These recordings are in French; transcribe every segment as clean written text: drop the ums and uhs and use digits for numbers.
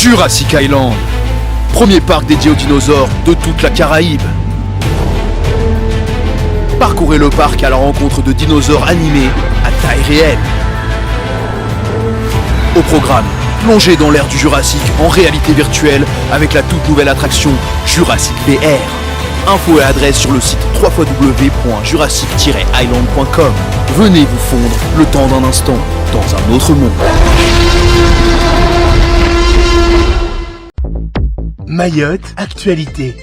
Jurassic Island, premier parc dédié aux dinosaures de toute la Caraïbe. Parcourez le parc à la rencontre de dinosaures animés à taille réelle. Au programme, plongez dans l'ère du Jurassique en réalité virtuelle avec la toute nouvelle attraction Jurassic VR. Infos et adresse sur le site www.jurassic-island.com. Venez vous fondre le temps d'un instant dans un autre monde. Mayotte, actualité.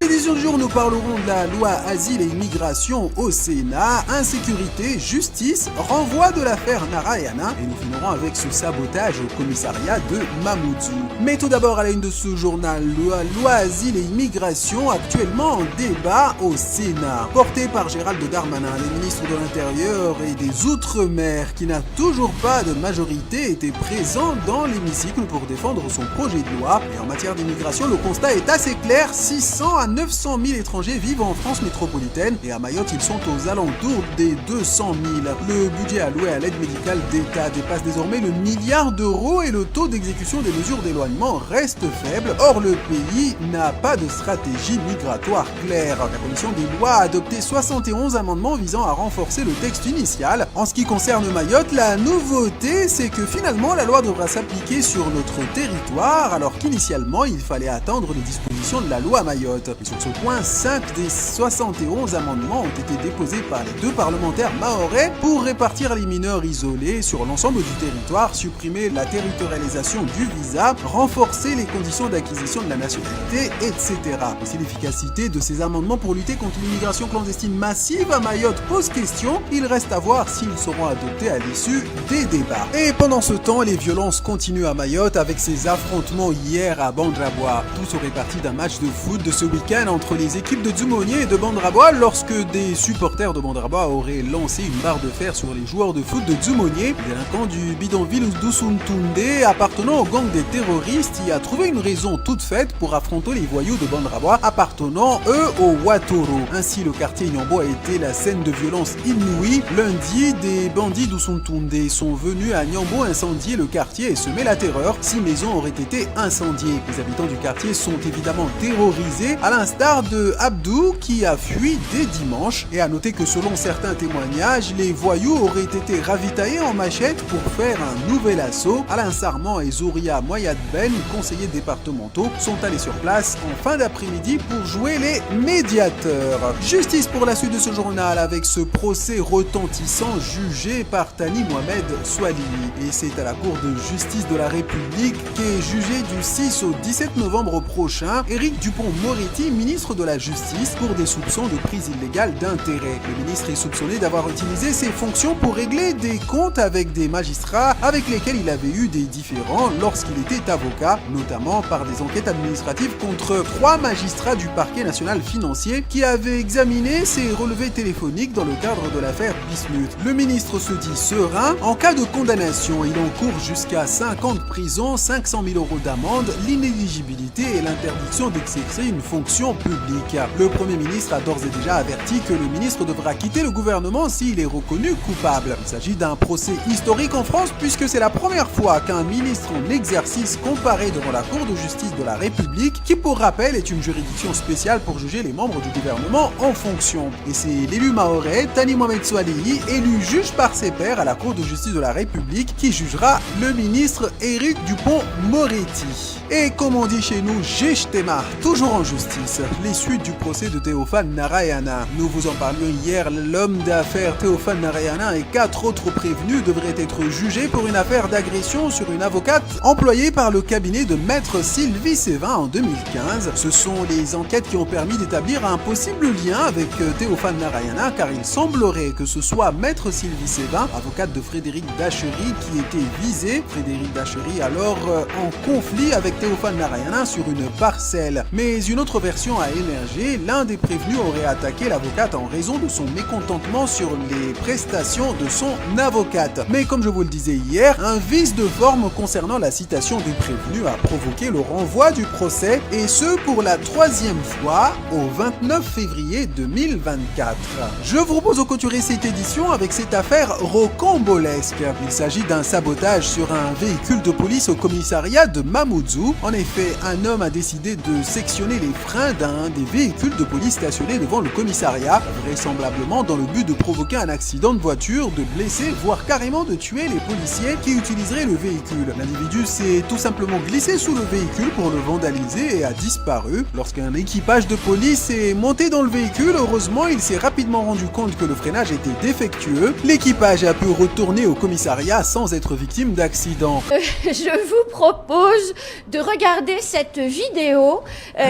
L'édition du jour, nous parlerons de la loi Asile et Immigration au Sénat, insécurité, justice, renvoi de l'affaire Narayana et nous finirons avec ce sabotage au commissariat de Mamoudzou. Mais tout d'abord à la une de ce journal, la loi Asile et Immigration actuellement en débat au Sénat. Portée par Gérald Darmanin, le ministre de l'Intérieur et des Outre-mer qui n'a toujours pas de majorité était présent dans l'hémicycle pour défendre son projet de loi. Et en matière d'immigration, le constat est assez clair, 600 à 900 000 étrangers vivent en France métropolitaine et à Mayotte ils sont aux alentours des 200 000. Le budget alloué à l'aide médicale d'État dépasse désormais le milliard d'euros et le taux d'exécution des mesures d'éloignement reste faible. Or le pays n'a pas de stratégie migratoire claire. La commission des lois a adopté 71 amendements visant à renforcer le texte initial. En ce qui concerne Mayotte, la nouveauté c'est que finalement la loi devra s'appliquer sur notre territoire alors qu'initialement il fallait attendre les dispositions de la loi Mayotte. Et sur ce point, 5 des 71 amendements ont été déposés par les deux parlementaires mahorais pour répartir les mineurs isolés sur l'ensemble du territoire, supprimer la territorialisation du visa, renforcer les conditions d'acquisition de la nationalité, etc. Et si l'efficacité de ces amendements pour lutter contre l'immigration clandestine massive à Mayotte pose question, il reste à voir s'ils seront adoptés à l'issue des débats. Et pendant ce temps, les violences continuent à Mayotte avec ces affrontements hier à Bandrabois. Tout serait parti d'un match de foot de ce week-end entre les équipes de Dzumonier et de Bandrabois lorsque des supporters de Bandrabois auraient lancé une barre de fer sur les joueurs de foot de Dzumonier. Les délinquants du bidonville d'Oussountoundé appartenant au gang des terroristes y a trouvé une raison toute faite pour affronter les voyous de Bandrabois appartenant eux au Watoro. Ainsi le quartier Nyambo a été la scène de violence inouïe. Lundi, des bandits d'Oussountoundé sont venus à Nyambo incendier le quartier et semer la terreur. 6 maisons auraient été incendiées. Les habitants du quartier sont évidemment terrorisés à l'instar de Abdou qui a fui dès dimanche. Et à noter que selon certains témoignages, les voyous auraient été ravitaillés en machette pour faire un nouvel assaut. Alain Sarment et Zouria Moyad Ben, conseillers départementaux, sont allés sur place en fin d'après-midi pour jouer les médiateurs. Justice pour la suite de ce journal avec ce procès retentissant jugé par Thani Mohamed Swalili. Et c'est à la Cour de justice de la République qu'est jugé du 6 au 17 novembre prochain Éric Dupond-Moretti, ministre de la Justice, pour des soupçons de prise illégale d'intérêt. Le ministre est soupçonné d'avoir utilisé ses fonctions pour régler des comptes avec des magistrats avec lesquels il avait eu des différends lorsqu'il était avocat, notamment par des enquêtes administratives contre 3 magistrats du parquet national financier qui avaient examiné ses relevés téléphoniques dans le cadre de l'affaire Bismuth. Le ministre se dit serein. En cas de condamnation, il encourt jusqu'à 5 ans de prison, 500 000 euros d'amende, l'inéligibilité et l'interdiction d'exercer une fonction publique. Le Premier ministre a d'ores et déjà averti que le ministre devra quitter le gouvernement s'il est reconnu coupable. Il s'agit d'un procès historique en France puisque c'est la première fois qu'un ministre en exercice comparaît devant la Cour de justice de la République qui, pour rappel, est une juridiction spéciale pour juger les membres du gouvernement en fonction. Et c'est l'élu mahorais Thani Mohamed Swalili, élu juge par ses pairs à la Cour de justice de la République, qui jugera le ministre Éric Dupond-Moretti. Et comme on dit chez nous, Geshtema, toujours en justice, les suites du procès de Théophane Narayana. Nous vous en parlions hier, l'homme d'affaires Théophane Narayana et 4 autres prévenus devraient être jugés pour une affaire d'agression sur une avocate employée par le cabinet de maître Sylvie Sévin en 2015. Ce sont les enquêtes qui ont permis d'établir un possible lien avec Théophane Narayana car il semblerait que ce soit maître Sylvie Sévin, avocate de Frédéric Dachery, qui était visée. Frédéric Dachery alors en conflit avec Théophane Narayana sur une parcelle. Mais une autre version a émergé immergé, l'un des prévenus aurait attaqué l'avocate en raison de son mécontentement sur les prestations de son avocate. Mais comme je vous le disais hier, un vice de forme concernant la citation du prévenu a provoqué le renvoi du procès, et ce pour la 3e fois au 29 février 2024. Je vous propose de clôturer cette édition avec cette affaire rocambolesque. Il s'agit d'un sabotage sur un véhicule de police au commissariat de Mamoudzou. En effet, un homme a décidé de sectionner les freins d'un des véhicules de police stationnés devant le commissariat, vraisemblablement dans le but de provoquer un accident de voiture, de blesser, voire carrément de tuer les policiers qui utiliseraient le véhicule. L'individu s'est tout simplement glissé sous le véhicule pour le vandaliser et a disparu. Lorsqu'un équipage de police est monté dans le véhicule, heureusement, il s'est rapidement rendu compte que le freinage était défectueux. L'équipage a pu retourner au commissariat sans être victime d'accident. Je vous propose de regarder cette vidéo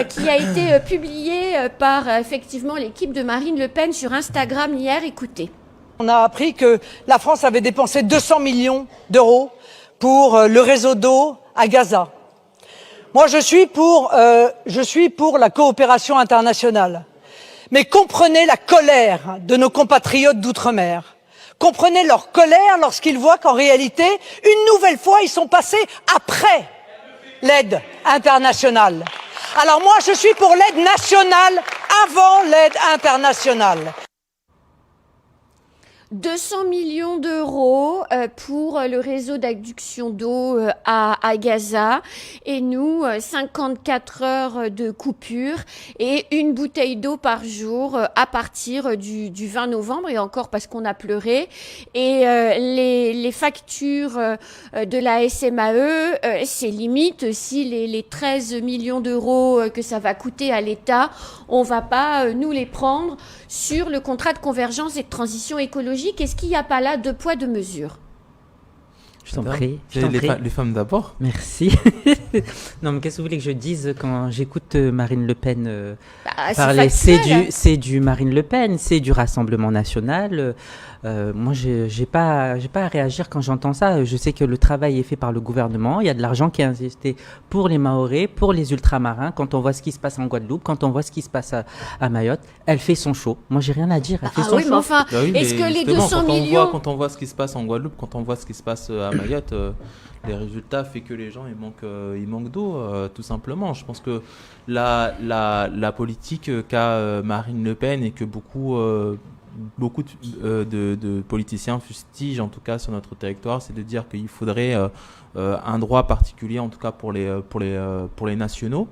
qui a été publiée par effectivement l'équipe de Marine Le Pen sur Instagram hier. Écoutez. On a appris que la France avait dépensé 200 millions d'euros pour le réseau d'eau à Gaza. Moi, je suis pour la coopération internationale. Mais comprenez la colère de nos compatriotes d'outre-mer. Comprenez leur colère lorsqu'ils voient qu'en réalité, une nouvelle fois, ils sont passés après l'aide internationale. Alors moi, je suis pour l'aide nationale avant l'aide internationale. 200 millions d'euros pour le réseau d'adduction d'eau à Gaza, et nous 54 heures de coupure et une bouteille d'eau par jour à partir du 20 novembre, et encore parce qu'on a pleuré. Et les factures de la SMAE, c'est limite aussi les 13 millions d'euros que ça va coûter à l'État. On va pas nous les prendre sur le contrat de convergence et de transition écologique. Est-ce qu'il n'y a pas là 2 poids 2 mesures? Je t'en prie. Les femmes d'abord. Merci. Non, mais qu'est-ce que vous voulez que je dise quand j'écoute Marine Le Pen parler? C'est du Marine Le Pen, c'est du Rassemblement national. Moi, j'ai pas à réagir quand j'entends ça. Je sais que le travail est fait par le gouvernement. Il y a de l'argent qui est investi pour les Mahorais, pour les ultramarins. Quand on voit ce qui se passe en Guadeloupe, quand on voit ce qui se passe à Mayotte, elle fait son show. Moi, j'ai rien à dire. Elle fait son oui, show. Mais enfin, Bah oui, est-ce que les 200 millions... Quand on voit ce qui se passe en Guadeloupe, quand on voit ce qui se passe à Mayotte, les résultats fait que les gens ils manquent d'eau, tout simplement. Je pense que la politique qu'a Marine Le Pen et que beaucoup de politiciens fustigent, en tout cas sur notre territoire, c'est de dire qu'il faudrait un droit particulier, en tout cas pour les nationaux.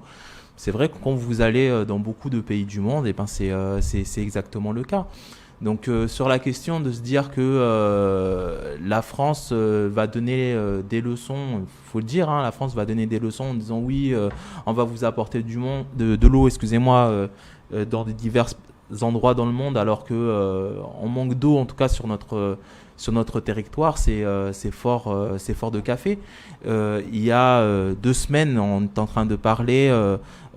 C'est vrai que quand vous allez dans beaucoup de pays du monde, et ben c'est exactement le cas. Donc sur la question de se dire que la France va donner des leçons, il faut le dire, hein, la France va donner des leçons en disant oui, on va vous apporter de l'eau, excusez-moi, dans des divers endroits dans le monde, alors que on manque d'eau, en tout cas sur notre territoire, c'est fort de café. Il y a 2 semaines, on est en train de parler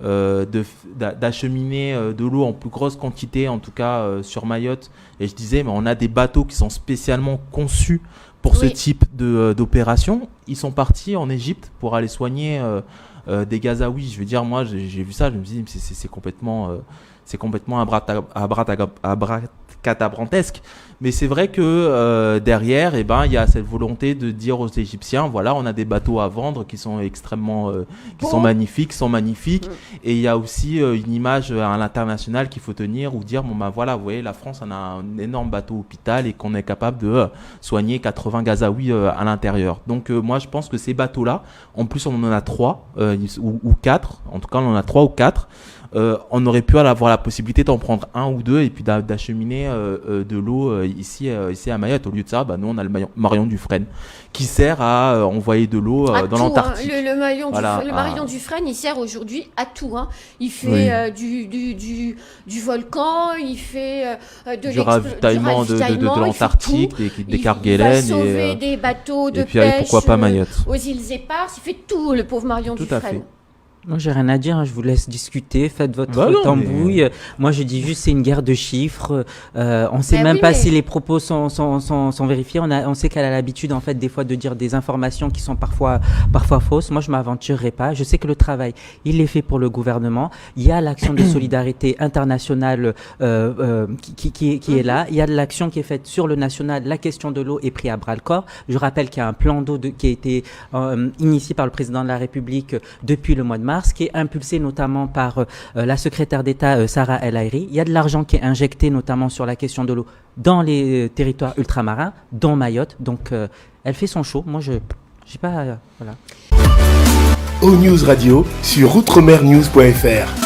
d'acheminer de l'eau en plus grosse quantité, en tout cas sur Mayotte. Et je disais, mais on a des bateaux qui sont spécialement conçus pour ce type d'opération. Ils sont partis en Égypte pour aller soigner des Gazaouis. Je veux dire, moi, j'ai vu ça, je me dis, c'est complètement abracadabrantesque. Mais c'est vrai que derrière, il y a cette volonté de dire aux Égyptiens, voilà, on a des bateaux à vendre qui sont extrêmement, sont magnifiques. Et il y a aussi une image à l'international qu'il faut tenir, ou dire, bon ben voilà, vous voyez, la France, on a un énorme bateau hôpital et qu'on est capable de soigner 80 Gazaouis à l'intérieur. Donc moi, je pense que ces bateaux-là, en plus on en a 3 ou 4, en tout cas on en a 3 ou 4. On aurait pu avoir la possibilité d'en prendre 1 ou 2 et puis d'acheminer de l'eau ici à Mayotte. Au lieu de ça, nous on a le Marion Dufresne qui sert à envoyer de l'eau dans l'Antarctique. Le Marion Dufresne, il sert aujourd'hui à tout. Hein. Il fait du volcan, il fait du ravitaillement de l'Antarctique, des Kerguelen. Il va sauver des bateaux de et puis, pêche pourquoi pas Mayotte. aux îles Éparses. Il fait tout, le pauvre Marion Dufresne. Tout à fait. Moi, j'ai rien à dire, hein, je vous laisse discuter, faites votre tambouille. Mais... Moi, je dis juste, c'est une guerre de chiffres. On sait même pas si les propos sont vérifiés. On sait qu'elle a l'habitude, en fait, des fois, de dire des informations qui sont parfois fausses. Moi, je m'aventurerai pas. Je sais que le travail, il est fait pour le gouvernement. Il y a l'action de solidarité internationale qui est là. Il y a de l'action qui est faite sur le national. La question de l'eau est prise à bras-le-corps. Je rappelle qu'il y a un plan d'eau qui a été initié par le président de la République depuis le mois de mars, qui est impulsé notamment par la secrétaire d'État Sarah El Haïry. Il y a de l'argent qui est injecté notamment sur la question de l'eau dans les territoires ultramarins, dont Mayotte. Donc elle fait son show. Moi, je sais pas. Voilà. O-News Radio sur outremernews.fr.